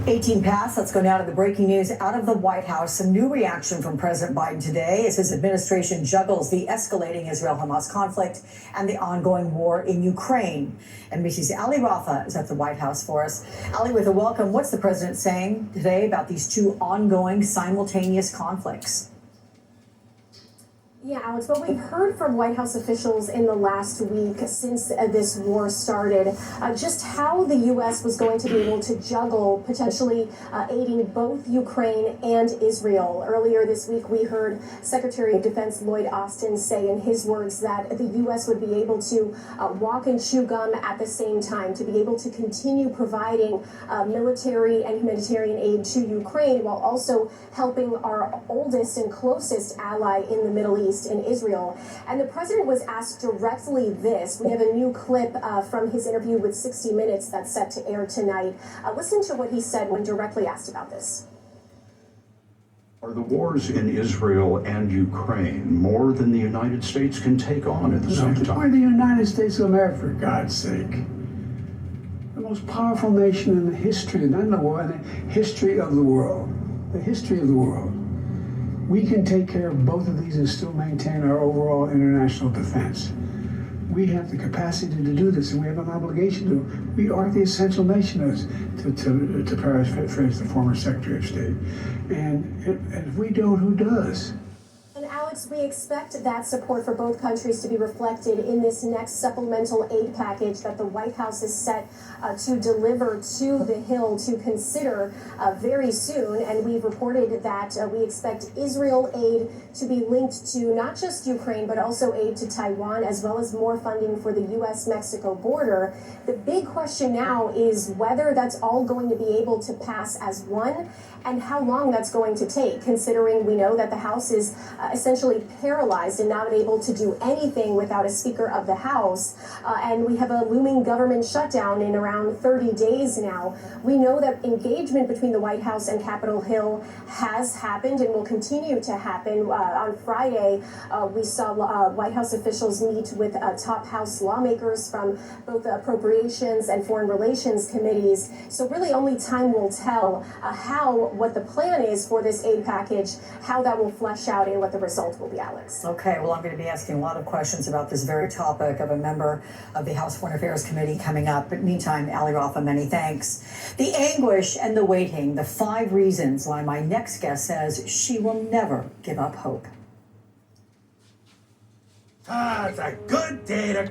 18 past. Let's go now to the breaking news out of the White House. Some new reaction from President Biden today as his administration juggles the escalating Israel-Hamas conflict and the ongoing war in Ukraine. NBC's Ali Rafa is at the White House for us. Ali, with a welcome, what's the president saying today about these two ongoing simultaneous conflicts? Yeah, Alex, what we've heard from White House officials in the last week since this war started, just how the U.S. was going to be able to juggle potentially aiding both Ukraine and Israel. Earlier this week, we heard Secretary of Defense Lloyd Austin say in his words that the U.S. would be able to walk and chew gum at the same time, to be able to continue providing military and humanitarian aid to Ukraine while also helping our oldest and closest ally in the Middle East, in Israel. And the president was asked directly this. We have a new clip from his interview with 60 Minutes that's set to air tonight. Listen to what he said when directly asked about this. Are the wars in Israel and Ukraine more than the United States can take on at the same time? We're the United States of America, for God's sake. The most powerful nation in the history, not in the world, in the history of the world. The history of the world. We can take care of both of these and still maintain our overall international defense. We have the capacity to do this, and we have an obligation to. We are the essential nation, to paraphrase the former Secretary of State. And if we don't, who does? And Alex, we expect that support for both countries to be reflected in this next supplemental aid package that the White House is set to deliver to the Hill to consider very soon. And we've reported that we expect Israel aid to be linked to not just Ukraine, but also aid to Taiwan, as well as more funding for the U.S.-Mexico border. The big question now is whether that's all going to be able to pass as one and how long that's going to take, considering we know that the House is essentially paralyzed and not able to do anything without a Speaker of the House. And we have a looming government shutdown in around 30 days now. We know that engagement between the White House and Capitol Hill has happened and will continue to happen. On Friday, we saw White House officials meet with top House lawmakers from both the Appropriations and Foreign Relations committees. So really only time will tell what the plan is for this aid package, how that will flesh out, and what the result will be, Alex. Okay, well, I'm going to be asking a lot of questions about this very topic of a member of the House Foreign Affairs Committee coming up. But meantime, Ali Rafa, many thanks. The anguish and the waiting, the 5 reasons why my next guest says she will never give up hope. It's a good day to